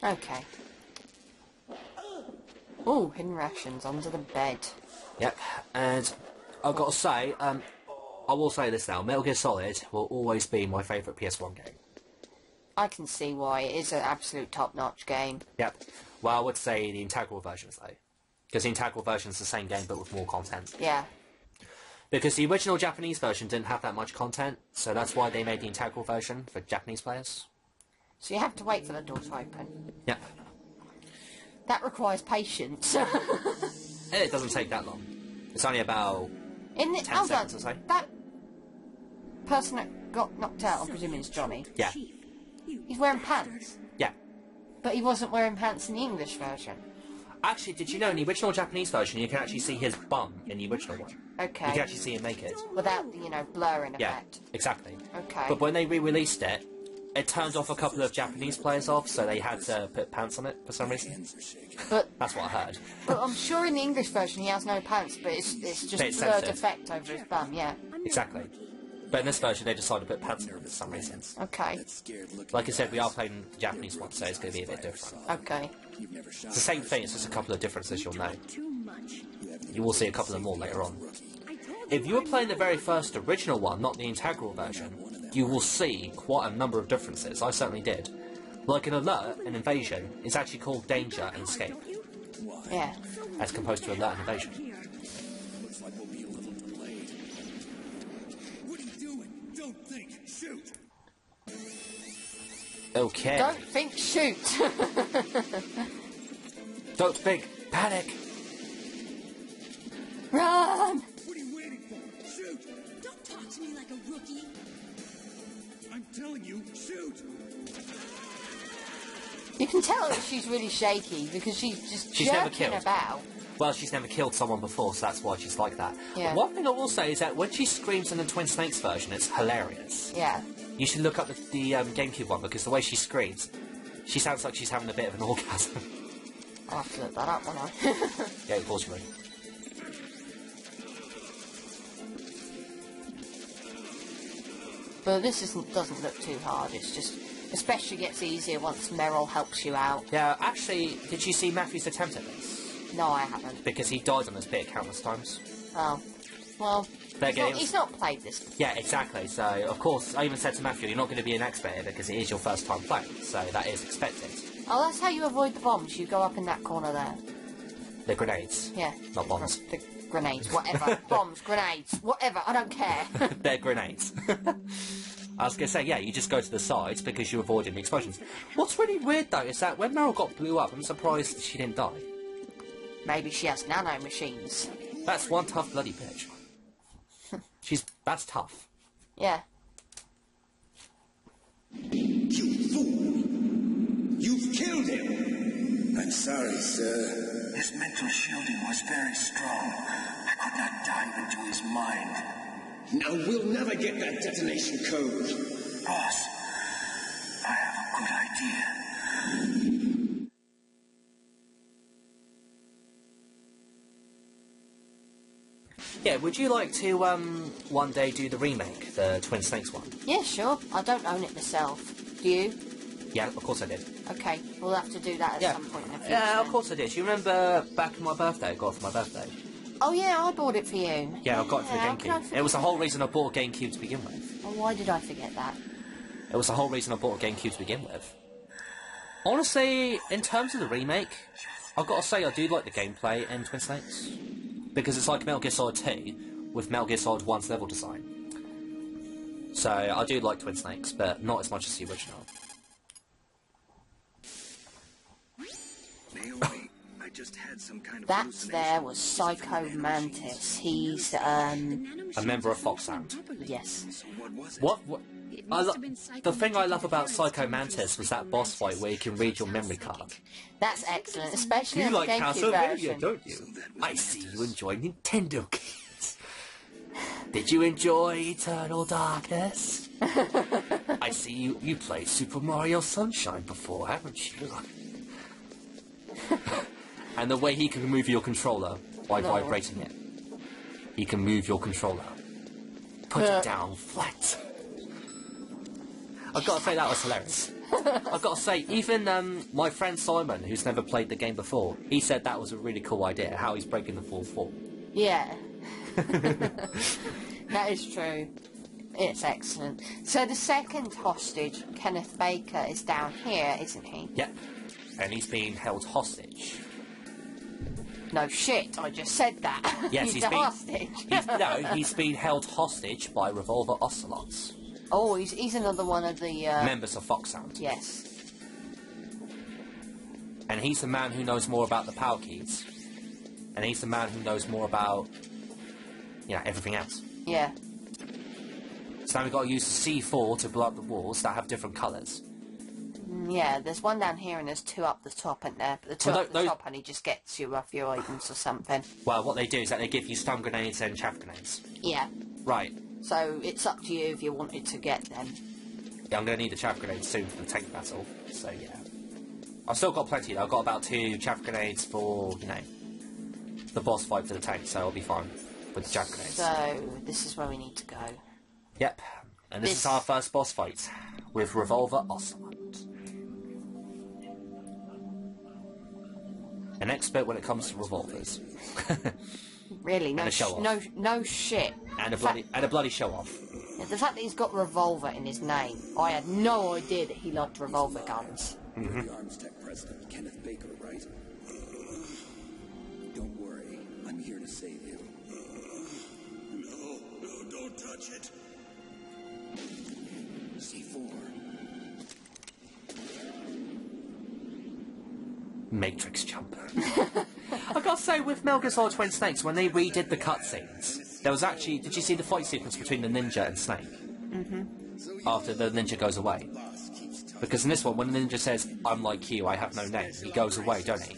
Okay. Oh, hidden rations under the bed. Yep, and I've got to say, I will say this now, Metal Gear Solid will always be my favourite PS1 game. I can see why. It is an absolute top-notch game. Yep. Well, I would say the integral versions, though. Because the integral version is the same game, but with more content. Yeah. Because the original Japanese version didn't have that much content, so that's why they made the integral version for Japanese players. So you have to wait for the door to open. Yep. That requires patience. It doesn't take that long. It's only about 10 seconds or so. That person that got knocked out, I'm presuming it's Johnny. Yeah. He's wearing pants. Yeah. But he wasn't wearing pants in the English version. Actually, did you know in the original Japanese version you can actually see his bum in the original one? Okay. You can actually see him naked. Without the, blurring Yeah, effect. exactly. Okay. But when they re-released it, it turned off a couple of Japanese players off, so they had to put pants on it for some reason. But that's what I heard. But I'm sure in the English version he has no pants, but it's just It's blurred sensitive. effect over his bum, yeah. Exactly. But in this version they decided to put pants on it for some reason. Okay. Like I said, we are playing the Japanese one, so it's going to be a bit different. Okay. It's the same thing, it's just a couple of differences you'll know. You will see a couple of more later on. If you were playing the very first original one, not the integral version, you will see quite a number of differences. I certainly did. Like an alert, an invasion, is actually called danger and escape. Yeah. As opposed to alert and invasion. Looks like we'll be a little delayed. What are you doing? Don't think. Shoot. Don't Okay. think, shoot! Don't think. Panic. Run! What are you waiting for? Shoot. Don't talk to me like a rookie. I'm telling you, shoot. You can tell that she's really shaky because she's just She's never jerking killed. about. Well, she's never killed someone before, so that's why she's like that. Yeah. One thing I will say is that when she screams in the Twin Snakes version, it's hilarious. Yeah. You should look up the GameCube one, because the way she screams, she sounds like she's having a bit of an orgasm. I'll have to look that up, won't I? Yeah, of course you would. But this doesn't look too hard, it's just... Especially gets easier once Meryl helps you out. Yeah, actually, did you see Matthew's attempt at this? No, I haven't. Because he died on this bit countless times. Oh. Well, he's not played this. Yeah, exactly. So, of course, I even said to Matthew, you're not going to be an expert here because it is your first time playing, so that is expected. Oh, that's how you avoid the bombs. You go up in that corner there. The grenades. Yeah. Not bombs. The grenades, whatever. Bombs, grenades, whatever. I don't care. They're grenades. I was going to say, yeah, you just go to the sides because you're avoiding the explosions. What's really weird, though, is that when Meryl got blew up, I'm surprised she didn't die. Maybe she has nano machines. That's one tough bloody bitch. That's tough. Yeah. You fool! You've killed him! I'm sorry, sir. His mental shielding was very strong. I could not dive into his mind. Now we'll never get that detonation code. Boss, I have a good idea. Yeah, would you like to, one day do the remake, the Twin Snakes one? Yeah, sure. I don't own it myself. Do you? Yeah, of course I did. Okay, we'll have to do that at some point in the future. Yeah, of course I did. You remember back in my birthday, I got it for my birthday? Oh yeah, I bought it for you. Yeah, I got it for the how could I GameCube. forget It was the whole reason I bought a GameCube to begin with. Well, why did I forget that? It was the whole reason I bought a GameCube to begin with. Honestly, in terms of the remake, I've got to say I do like the gameplay in Twin Snakes. Because it's like Metal Gear Solid 2 with Metal Gear Solid 1's level design. So I do like Twin Snakes, but not as much as the original. Naomi, I just had some kind of That there was Psycho Mantis. He's, A member of Foxhound. yes. So what was it? What? It must have been The thing I love Psycho about Mantis Psycho telling Mantis us was that boss fight where you can read your memory card. That's excellent, especially You in the like GameCube version. Castlevania, don't you? I see you enjoy Nintendo games. Did you enjoy Eternal Darkness? I see you played Super Mario Sunshine before, haven't you? And the way he can move your controller by vibrating it. He can move your controller. Put it down flat. I've got to say that was hilarious. I've got to say, even my friend Simon, who's never played the game before, he said that was a really cool idea, how he's breaking the fourth wall. Yeah. That is true. It's excellent. So the second hostage, Kenneth Baker, is down here, isn't he? Yep. And he's being held hostage. No shit, I just said that. Yes, he's a hostage. He's been held hostage by Revolver Ocelots. Oh, he's another one of the... members of Foxhound. Yes. And he's the man who knows more about the power keys. And he's the man who knows more about, you know, everything else. Yeah. So now we've got to use the C4 to blow up the walls that have different colours. Yeah, there's one down here and there's two up the top, isn't there? But the two Well, up the top only just gets you a few items or something. Well, what they do is that they give you stun grenades and chaff grenades. Yeah. Right. So it's up to you if you wanted to get them. Yeah, I'm going to need the chaff grenades soon for the tank battle. So, yeah. I've still got plenty, though. I've got about 2 chaff grenades for, you know, the boss fight for the tank, so I'll be fine with the chaff grenades. So, this is where we need to go. Yep. And this is our first boss fight with Revolver Ocelot. An expert when it comes to revolvers. Really, no, And a show-off. no shit. And a bloody show-off. The fact that he's got revolver in his name, I had no idea that he liked revolver guns. The Arms Tech president, Kenneth Baker, right? Don't worry, I'm here to save you. No, don't touch it. C4. Matrix jump. I gotta say, with Metal Gear Solid Twin Snakes, when they redid the cutscenes, there was actually... Did you see the fight sequence between the ninja and Snake? Mm-hmm. After the ninja goes away. Because in this one, when the ninja says, "I'm like you, I have no name," he goes away, don't he?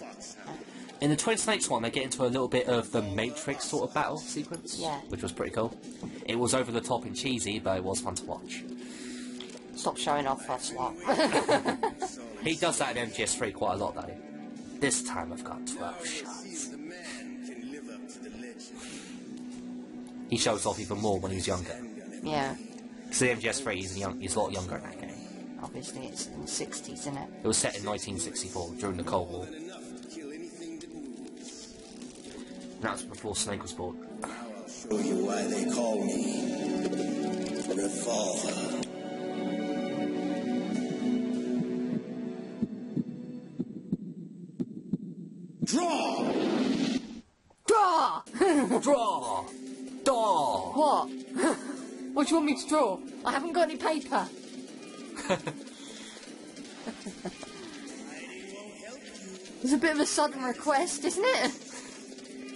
In the Twin Snakes one, they get into a little bit of the Matrix sort of battle sequence, Yeah. which was pretty cool. It was over the top and cheesy, but it was fun to watch. Stop showing off Ocelot. He does that in MGS3 quite a lot, though. This time I've got 12 shots. He shows off even more when he was younger. Yeah. Because in MGS3, he's a lot younger in that game. Obviously, it's in the 60s, isn't it? It was set in 1964, during the Cold War. And that was before Snake was born. I'll show you why they call me Revolver. Draw! Draw! Draw! Daw! What? What do you want me to draw? I haven't got any paper. It's a bit of a sudden request, isn't it?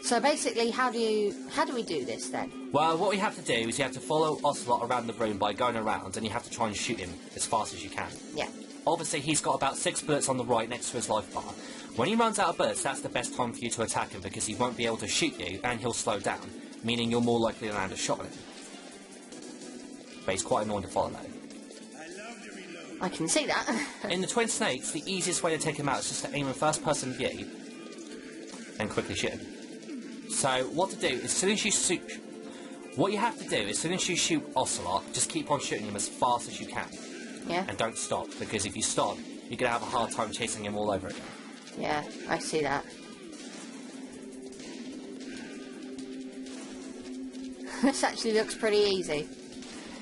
So basically, how do we do this then? Well, what we have to do is you have to follow Ocelot around the room by going around, and you have to try and shoot him as fast as you can. Yeah. Obviously, he's got about 6 bullets on the right next to his life bar. When he runs out of bullets, that's the best time for you to attack him, because he won't be able to shoot you, and he'll slow down, meaning you're more likely to land a shot on him. But he's quite annoying to follow, though. I can see that. In the Twin Snakes, the easiest way to take him out is just to aim in first-person view and quickly shoot him. So, what to do, as soon as you shoot... What you have to do, as soon as you shoot Ocelot, just keep on shooting him as fast as you can. Yeah. And don't stop, because if you stop, you're going to have a hard time chasing him all over again. Yeah, I see that. This actually looks pretty easy.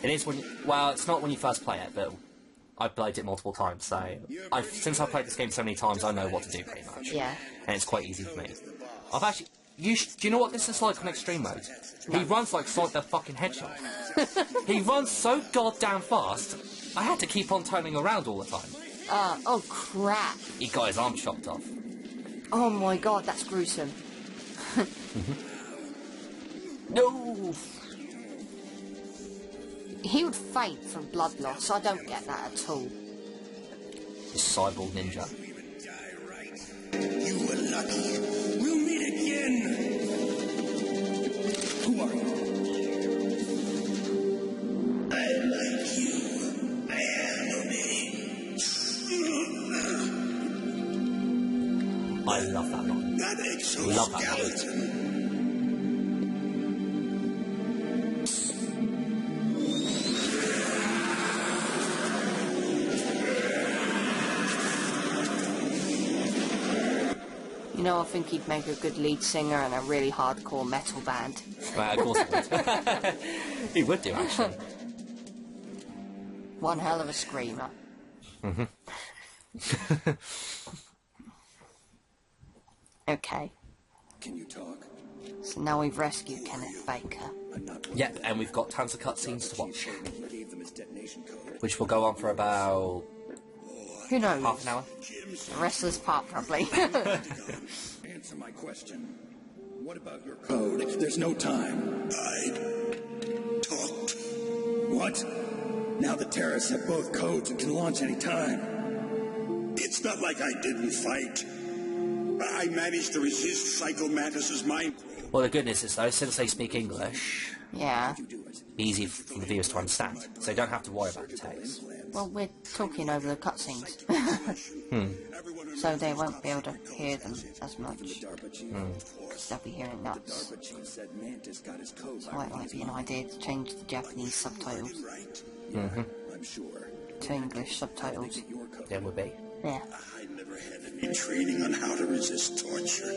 It is when... Well, it's not when you first play it, but... I've played it multiple times, so... Since I've played this game so many times, I know what to do, pretty much. Yeah. And it's quite easy for me. I've actually... do you know what this is like on extreme mode? He runs like Sonic the fucking Hedgehog. He runs so goddamn fast, I had to keep on turning around all the time. Oh crap. He got his arm chopped off. Oh my god, that's gruesome. No! He would faint from blood loss. I don't get that at all. The cyborg ninja. You were lucky. We'll meet again. Who are you? I like you. I have no name. I love that line. That Love that exoskeleton. You know, I think he'd make a good lead singer in a really hardcore metal band. Well, of course he would. He would do, actually. One hell of a screamer. Okay, Can you talk? so now we've rescued Kenneth Baker. I'm not Yep, and we've got tons of cutscenes to watch, gave them his detonation code. which will go on for about Who knows? half an hour. The rest of this part, probably. Answer my question. What about your code? There's no time. I talked. What? Now the terrorists have both codes and can launch any time. It's not like I didn't fight. I managed to resist Psycho Mantis's mind. Well, the good news is, though, since they speak English, Yeah. easy for the viewers to understand, so they don't have to worry about the text. Well, we're talking over the cutscenes. So they won't be able to hear them as much. Because they'll be hearing nuts. Said Mantis got his code. So it might be an idea to change the Japanese subtitles I'm sure. to English subtitles. There would be. Yeah. I never had any training on how to resist torture.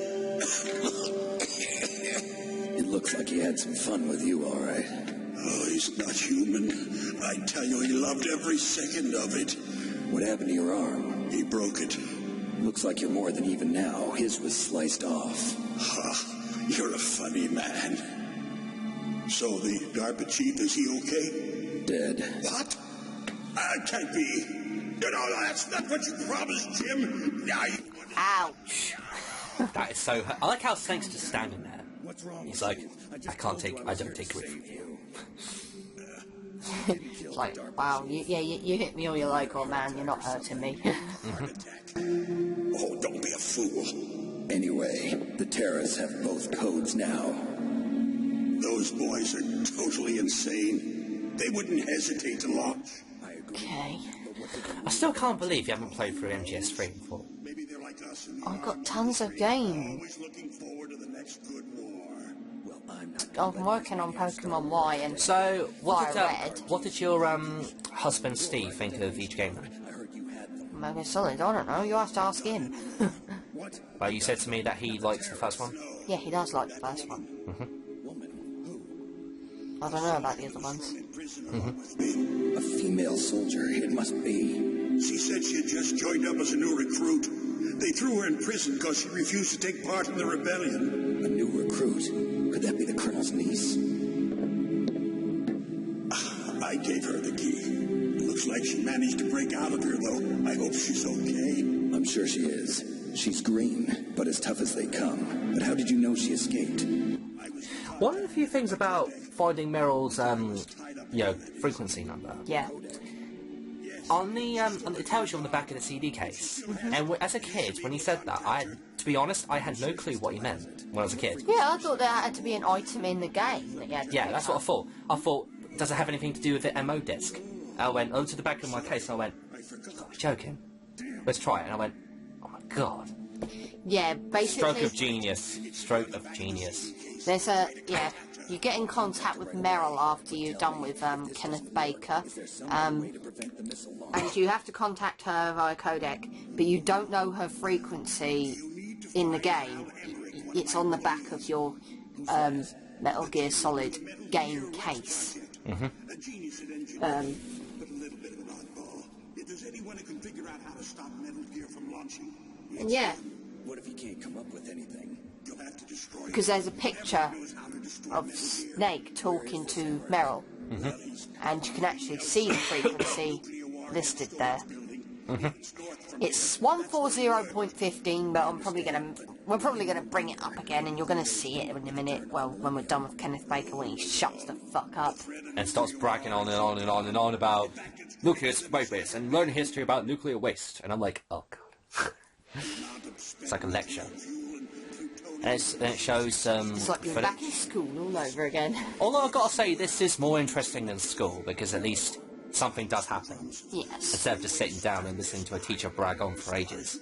It looks like he had some fun with you, all right. Oh, he's not human. I tell you, he loved every second of it. What happened to your arm? He broke it. Looks like you're more than even now. His was sliced off. Ha, you're a funny man. So the DARPA chief, is he okay? Dead. What? Can't be. You know, that's not what you promised, Jim. Now you... Ouch. That is so... I like how Snake's just standing there. What's wrong? He's like, I don't take grief from you. It's like, wow, you hit me all you like, old man, you're not hurting me. Oh, don't be a fool. Anyway, the terrorists have both codes now. Those boys are totally insane. They wouldn't hesitate to launch. Okay. I still can't believe you haven't played through MGS3 before. Maybe they're like us and I've got tons of games. always looking forward to the next good war. Well, I'm not. I'm working on Pokemon Y and So, Fire Red. what did your husband Steve think of each game then? I heard you had them. Metal Solid. I don't know, you have to ask him. What? Well, you said to me that he likes the first one. Yeah, he does like the first one. Woman. I don't know about the other ones. A female soldier. It must be. She said she had just joined up as a new recruit. They threw her in prison because she refused to take part in the rebellion. A new recruit. Could that be the colonel's niece? I gave her the key. Looks like she managed to break out of here, though. I hope she's okay. I'm sure she is. She's green, but as tough as they come. But how did you know she escaped? One of the few things about finding Meryl's, frequency number. Yeah. It tells you on the back of the CD case. And as a kid, when he said that, to be honest, I had no clue what he meant when I was a kid. Yeah, I thought there had to be an item in the game that you had to Yeah, pick that's up. what I thought. I thought, does it have anything to do with the MO disc? I went to the back of my case and I went, you're joking. Let's try it. And I went, oh my god. Yeah, basically... Stroke of genius. Stroke of genius. There's you get in contact with Meryl after you're done with Kenneth Baker, and you have to contact her via codec, but you don't know her frequency in the game. It's on the back of your Metal Gear Solid game case. A genius at engineering, but a little bit of an oddball. If there's anyone who can figure out how to stop Metal Gear from launching, And yeah, What if he can't come up with anything? you'll have to destroy because there's a picture of Snake talking to Meryl, and you can actually see the frequency listed there. It's 140.15, but we're probably gonna bring it up again, and you're gonna see it in a minute. Well, when we're done with Kenneth Baker, when he shuts the fuck up. And starts bragging on and on and on and on about nuclear waste and learn history about nuclear waste. And I'm like, oh god. It's like a lecture. And it shows It's like you're back in school all over again. Although I've got to say, this is more interesting than school, because at least something does happen. Yes. Instead of just sitting down and listening to a teacher brag on for ages.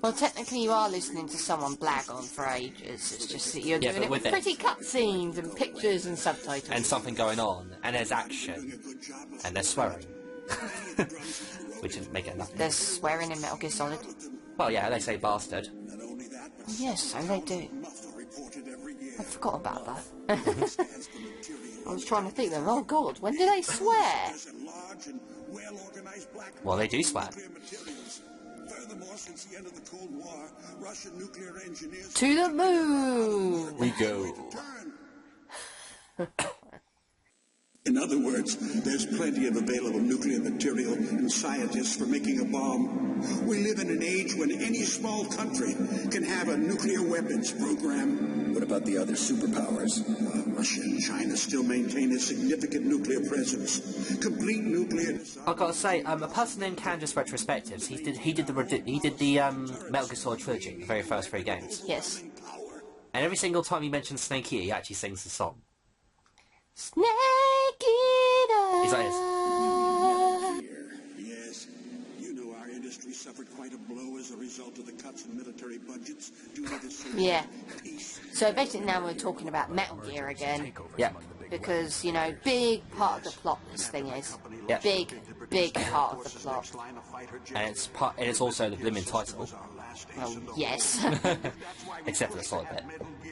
Well, technically you are listening to someone blag on for ages. It's just that you're doing but it with with pretty cutscenes and pictures and subtitles. And something going on, and there's action, and there's swearing. Which doesn't make it nothing. There's swearing in Metal Gear Solid. Well, yeah, they say bastard. Yes, so they do. I forgot about that. I was trying to think of them. Oh God, when do they swear? Well, they do swear. Furthermore, since the end of the Cold War, Russian nuclear engineers To the moon! We go. In other words, there's plenty of available nuclear material and scientists for making a bomb. We live in an age when any small country can have a nuclear weapons program. What about the other superpowers? Russia and China still maintain a significant nuclear presence. Complete nuclear... I've got to say, a person named Candace Retrospectives, he did the Metal Gear Solid trilogy, the very first 3 games. Yes. And every single time he mentions Snake Eater, he actually sings the song. Snake Eater! He's like this. Yes, you know our industry suffered quite a blow as a result of the cuts in military budgets due to the... Yeah. So basically now we're talking about Metal Gear again. Yeah. Because, you know, big part of the plot this thing is. Yeah. Big part of the plot. And it's also the blimmin' title. Oh, yes. Except for the Solid bit.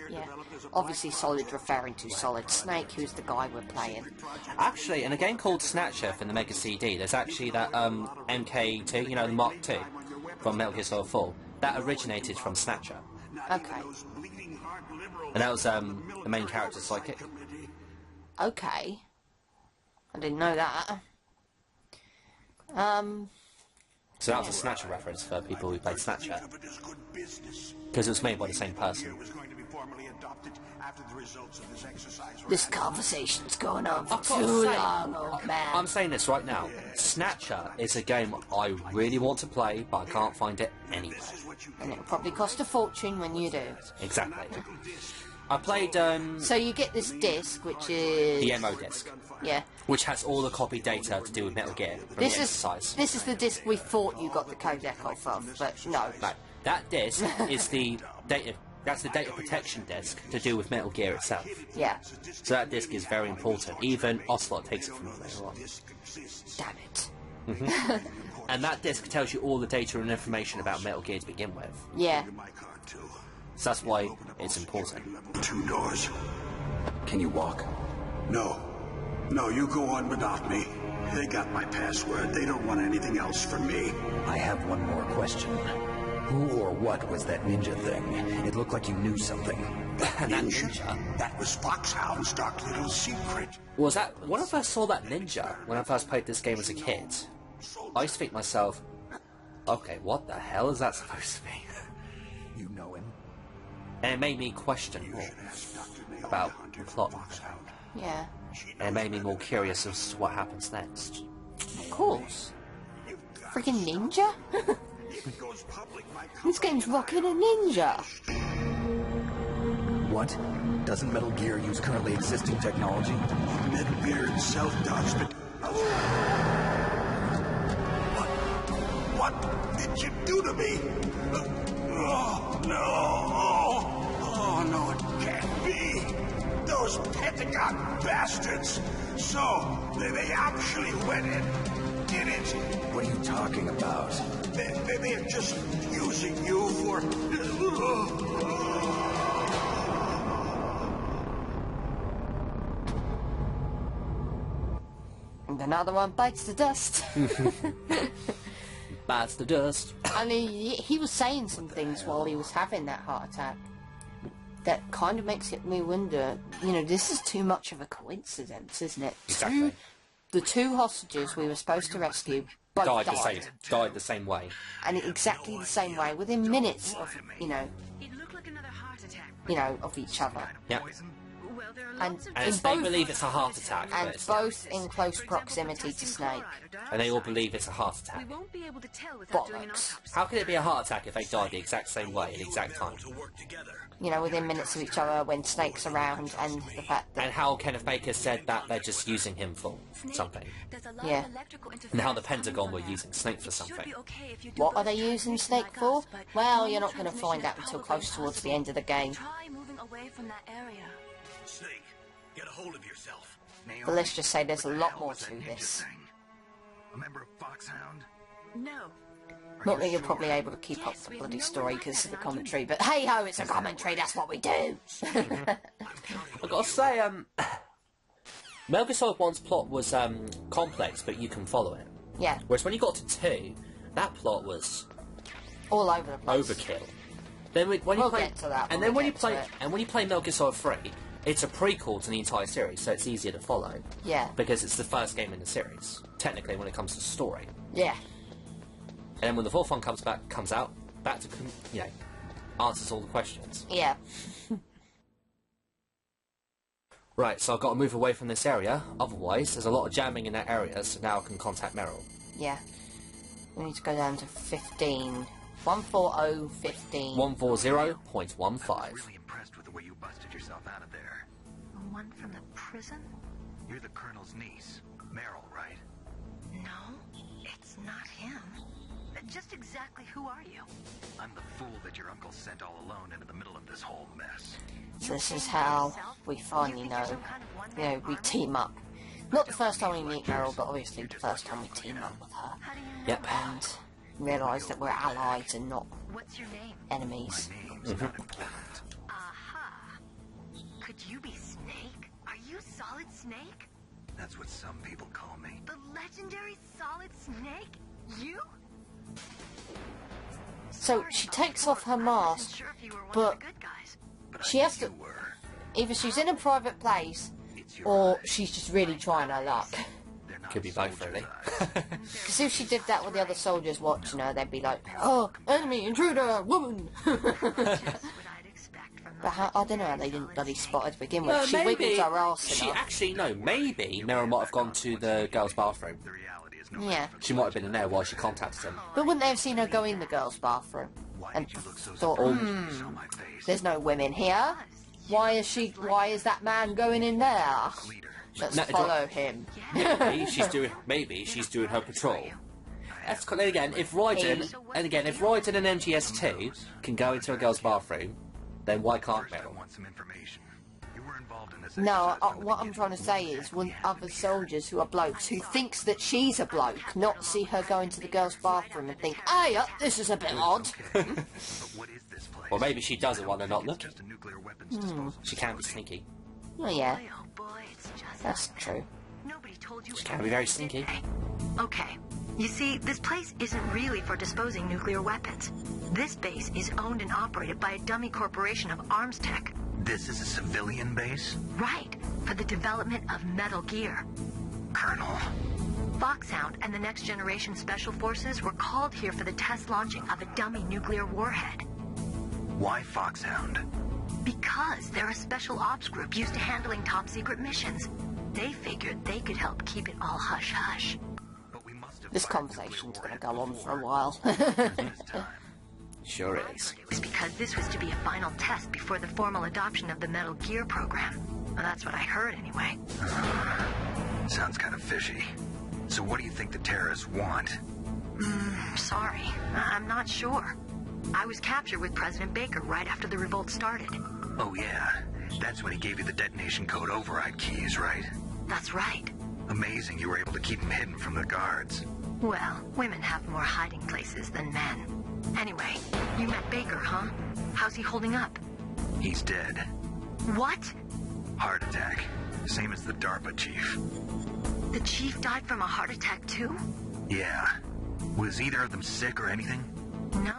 Yeah. Obviously Solid referring to Solid Snake, who's the guy we're playing. Actually, in a game called Snatcher for the Mega CD, there's actually that MK2, you know, the Mark II from Metal Gear Solid 4. That originated from Snatcher. Okay. And that was the main character's psychic. Okay. I didn't know that. So that was a Snatcher reference for people who played Snatcher. Because it was made by the same person. This conversation's going on for I've got too to say, long, old man. I'm saying this right now. Snatcher is a game I really want to play, but I can't find it anywhere. And it'll probably cost a fortune when you do. Exactly. I played So you get this disc, which is... the MO disc, Yeah. which has all the copy data to do with Metal Gear from This the is exercise. this is the disc we thought you got the codec off of, but no. No, that disc is the data. That's the data protection disc to do with Metal Gear itself. Yeah. So that disc is very important. Even Ocelot takes it from you later on. Damn it. And that disc tells you all the data and information about Metal Gear to begin with. Yeah. So that's why it's important. 2 doors. Can you walk? No. No, you go on without me. They got my password. They don't want anything else from me. I have one more question. Who or what was that ninja thing? It looked like you knew something. And that ninja. That was Foxhound's dark little secret. Was that when I first saw that ninja, when I first played this game as a kid, I used to think to myself, okay, what the hell is that supposed to be? You know him? And it made me question more about the plot. Yeah. And it made me more curious as to what happens next. Of course. Freaking ninja? This game's rocking a ninja. What? Doesn't Metal Gear use currently existing technology? Metal Gear itself does, but... What did you do to me? Oh, no. Oh, no, it can't be. Those Pentagon bastards. So, they actually went and did it. What are you talking about? They're just using you for... And another one bites the dust. Bites the dust. I mean, he was saying some things while he was having that heart attack. That kind of makes me wonder, you know, this is too much of a coincidence, isn't it? Exactly. The 2 hostages we were supposed to rescue both died. Died the same way. And exactly the same way, within minutes of, you know, of each other. Yeah. And they believe it's a heart attack. And but it's both in close proximity to Snake. And they all believe it's a heart attack. Bollocks. How can it be a heart attack if they died the exact same way at the exact time? You know, within minutes of each other when Snake's around, and the fact that... And how Kenneth Baker said that they're just using him for something. Yeah. And how the Pentagon were using Snake for something. What are they using Snake for? Well, you're not going to find out until close towards the end of the game. Snake, get a hold of yourself. But let's just say there's a lot more to this. A member of Foxhound? No, Not that you're probably able to keep up the bloody story because of the commentary, but hey ho, it's a commentary, that's what we do! I've got to say, Metal Gear Solid 1's plot was complex, but you can follow it. Yeah. Whereas when you got to 2, that plot was all over the place. Overkill. Then when you We'll play, get to that and when then we when you get to play, it. and when you play Metal Gear Solid 3, it's a prequel to the entire series, so it's easier to follow. Yeah. Because it's the first game in the series, technically, when it comes to story. Yeah. And then when the fourth one comes out, back to answers all the questions. Yeah. Right, so I've got to move away from this area. Otherwise, there's a lot of jamming in that area, so now I can contact Meryl. Yeah. We need to go down to 15. 140.15. 140.15. Really impressed with the way you busted yourself out of there. The one from the prison? You're the Colonel's niece, Meryl, right? No, it's not him. Just exactly who are you? I'm the fool that your uncle sent all alone into the middle of this whole mess. So this is how we finally know, we team up. Not the first time we meet Meryl, but obviously the first time we team up with her. Yep. And realise that we're allies and not What's your name? enemies. Name's not important. Aha. Could you be Snake? Are you Solid Snake? That's what some people call me. The legendary Solid Snake? You? So she takes off her mask, Sure if you were one but of the good guys. But she I has knew to- you were. either she's in a private place, It's your or eyes. she's just really trying her luck. They're not Could be both, soldiers' really. eyes. Because if she did that with the other soldiers watching her, they'd be like, oh, enemy, intruder, woman! Just what I'd expect from But how, I don't know how they didn't bloody spot her to begin with. She maybe wiggles her arse she enough. actually maybe Meryl might have gone to the girls' bathroom. The reality is no Yeah. She might have been in there while she contacted him. But wouldn't they have seen her go in the girls' bathroom? Why And did you look so thought, surprised when you saw my face? there's no women here. Why is that man going in there? Leader. Let's No, follow him. Maybe she's doing her patrol. That's then again, if Raiden and MGS2 can go into a girl's bathroom, then why can't First, I Meryl? want some information. You were involved in this No, exercise from the what I'm beginning. trying to say is, wouldn't other soldiers who are blokes who thinks that she's a bloke not see her go into the girls' bathroom and think, hey, this is a bit odd? Okay. But what is this place? Or maybe she doesn't want to not It's look. just a nuclear weapons disposal She can be facility. sneaky. Oh yeah, Boy, oh boy, it's just that's true. nobody told you. She can be very sneaky. Okay. You see, this place isn't really for disposing nuclear weapons. This base is owned and operated by a dummy corporation of arms tech. This is a civilian base? Right, for the development of Metal Gear. Colonel. Foxhound and the Next Generation Special Forces were called here for the test launching of a dummy nuclear warhead. Why Foxhound? Because they're a special ops group used to handling top secret missions. They figured they could help keep it all hush-hush. But we must have This fired conversation's nuclear going to go on warheads for a before. while. This time. Sure is. It was because this was to be a final test before the formal adoption of the Metal Gear program. Well, that's what I heard anyway. Sounds kind of fishy. So what do you think the terrorists want? Sorry, I'm not sure. I was captured with President Baker right after the revolt started. Oh yeah, that's when he gave you the detonation code override keys, right? That's right. Amazing you were able to keep him hidden from the guards. Well, women have more hiding places than men. Anyway, you met Baker, huh? How's he holding up? He's dead. What? Heart attack. Same as the DARPA chief. The chief died from a heart attack too? Yeah. Was either of them sick or anything? No.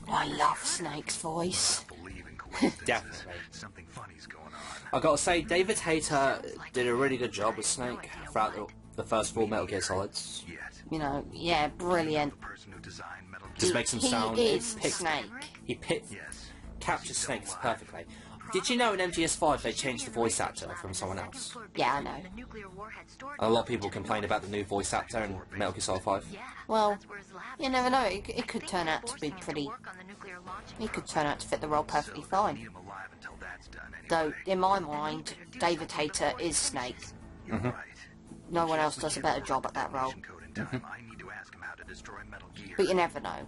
I love Snake's voice. Believe in coincidences. Definitely. Something funny's going on. I gotta say, David Hayter did a really good job with Snake throughout the first 4 Metal Gear Solids. Yet. You know, yeah, brilliant. The person who designed Metal Just Gear. makes him He sound. is It picks, Snake. he Yes. captures Snake perfectly. Did you know in MGS5 they changed the voice actor from someone else? Yeah, I know. A lot of people complain about the new voice actor in Metal Gear Solid 5. Well, you never know. It could turn out to be pretty. He could turn out to fit the role perfectly Need fine. him alive until that's done Though, anyway. in my mind, David Hayter is Snake. You're right. No one else does a better job at that role. Code in time. I need to ask him how to destroy Metal Gear. But you never know.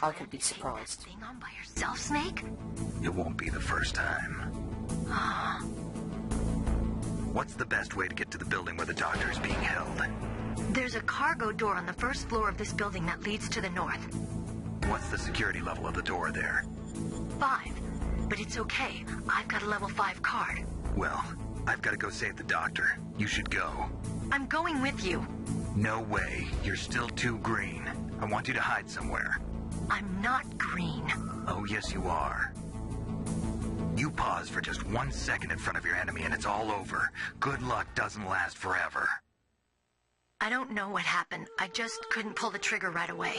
I could be surprised. Thing on by yourself, Snake? It won't be the first time. What's the best way to get to the building where the doctor is being held? There's a cargo door on the first floor of this building that leads to the north. What's the security level of the door there? 5. But it's okay. I've got a level 5 card. Well, I've got to go save the doctor. You should go. I'm going with you. No way. You're still too green. I want you to hide somewhere. I'm not green. Oh, yes, you are. You pause for just 1 second in front of your enemy and it's all over. Good luck doesn't last forever. I don't know what happened. I just couldn't pull the trigger right away.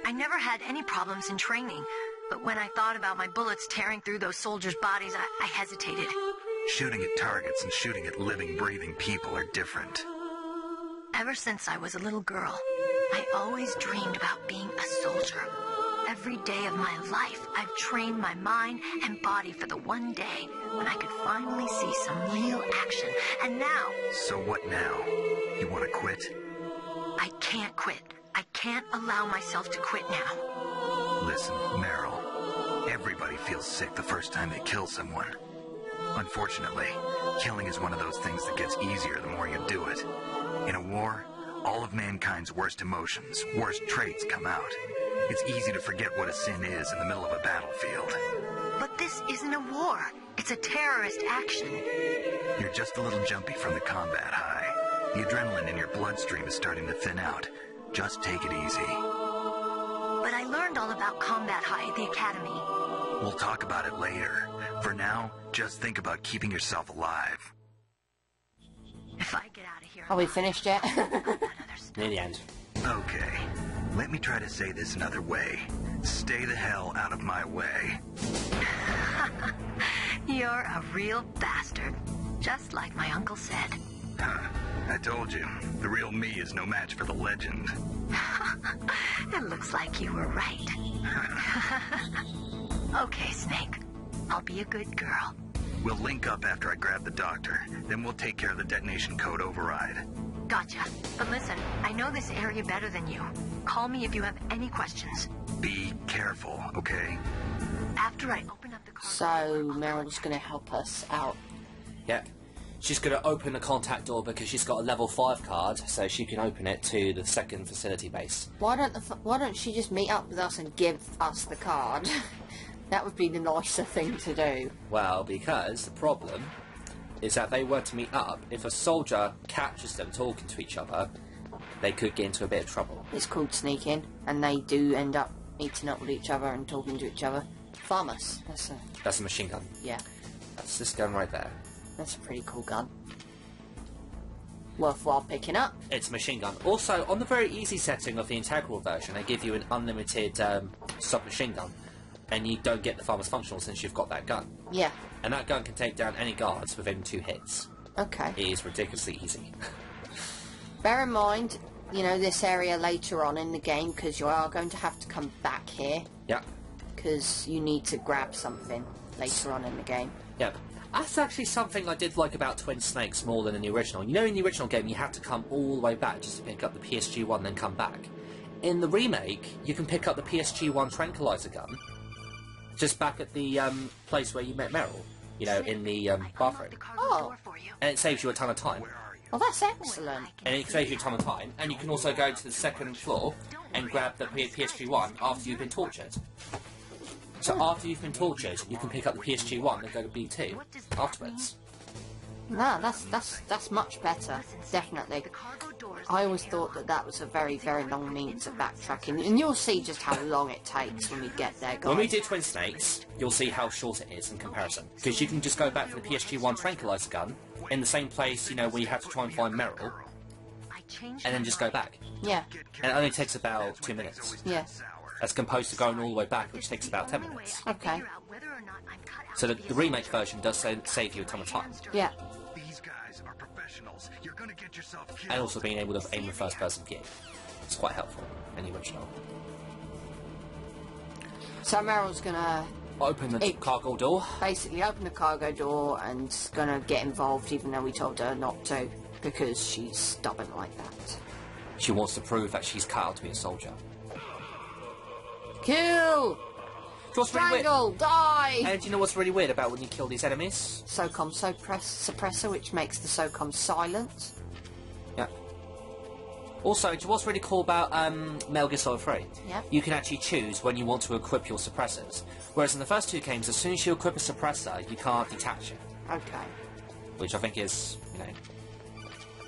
I never had any problems in training, but when I thought about my bullets tearing through those soldiers' bodies, I hesitated. Shooting at targets and shooting at living, breathing people are different. Ever since I was a little girl, I always dreamed about being a soldier. Every day of my life, I've trained my mind and body for the one day when I could finally see some real action. And now... So what now? You want to quit? I can't quit. I can't allow myself to quit now. Listen, Meryl, everybody feels sick the first time they kill someone. Unfortunately, killing is one of those things that gets easier the more you do it. In a war, all of mankind's worst emotions, worst traits come out. It's easy to forget what a sin is in the middle of a battlefield. But this isn't a war. It's a terrorist action. You're just a little jumpy from the combat high. The adrenaline in your bloodstream is starting to thin out. Just take it easy. But I learned all about combat high at the academy. We'll talk about it later. For now, just think about keeping yourself alive. If I get out of here... Are we finished yet? Near the end. Okay, let me try to say this another way. Stay the hell out of my way. You're a real bastard. Just like my uncle said. Huh. I told you, the real me is no match for the legend. It looks like you were right. Okay, Snake. I'll be a good girl. We'll link up after I grab the doctor. Then we'll take care of the detonation code override. Gotcha. But listen, I know this area better than you. Call me if you have any questions. Be careful, okay? After I open up the car... So, Meryl's going to help us out. Yeah. She's going to open the contact door because she's got a level 5 card, so she can open it to the second facility base. Why don't she just meet up with us and give us the card? That would be the nicer thing to do. Well, because the problem is that they were to meet up. If a soldier captures them talking to each other, they could get into a bit of trouble. It's called sneaking, and they do end up meeting up with each other and talking to each other. Farmers. That's a machine gun. Yeah. That's this gun right there. That's a pretty cool gun. Worthwhile picking up. It's a machine gun. Also, on the very easy setting of the integral version, they give you an unlimited submachine gun. And you don't get the farmer's functional since you've got that gun. Yeah. And that gun can take down any guards within 2 hits. Okay. It is ridiculously easy. Bear in mind, you know, this area later on in the game, because you are going to have to come back here. Yeah. Because you need to grab something later on in the game. Yeah. That's actually something I did like about Twin Snakes more than in the original. You know, in the original game, you had to come all the way back just to pick up the PSG-1, then come back. In the remake, you can pick up the PSG-1 tranquilizer gun just back at the place where you met Meryl, you know, in the bathroom. Oh. And it saves you a ton of time. Well, that's excellent. And it saves you a ton of time. And you can also go to the second floor and grab the PSG-1 after you've been tortured. So after you've been tortured, you can pick up the PSG-1 and go to B2 afterwards. No, that's much better. Definitely. I always thought that was a very, very long means of backtracking, and you'll see just how long it takes when we get there, guys. When we do Twin Snakes, you'll see how short it is in comparison. Because you can just go back for the PSG-1 tranquilizer gun in the same place, you know, where you have to try and find Meryl, and then just go back. Yeah. And it only takes about 2 minutes. Yeah. As opposed to going all the way back, which takes about 10 minutes. Okay. So the remake version does save you a ton of time. Yeah. These guys are professionals. You're gonna get yourself killed. And also being able to aim with first-person view. It's quite helpful in the original. So Meryl's gonna Open the cargo door. basically open the cargo door and gonna get involved, even though we told her not to, because she's stubborn like that. She wants to prove that she's cut out to be a soldier. Kill! Strangle! Die! And do you know what's really weird about when you kill these enemies? SOCOM suppressor, which makes the SOCOM silent. Yeah. Also, what's really cool about Metal Gear Solid 3? Yep. You can actually choose when you want to equip your suppressors. Whereas in the first two games, as soon as you equip a suppressor, you can't detach it. Okay. Which I think is, you know,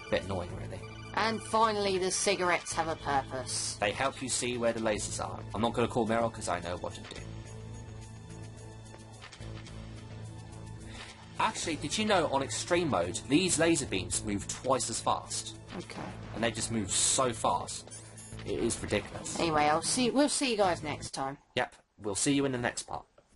a bit annoying, really. And finally, the cigarettes have a purpose. They help you see where the lasers are. I'm not going to call Meryl because I know what to do. Actually, did you know on extreme mode, these laser beams move twice as fast? Okay. And they just move so fast. It is ridiculous. Anyway, we'll see you guys next time. Yep, we'll see you in the next part.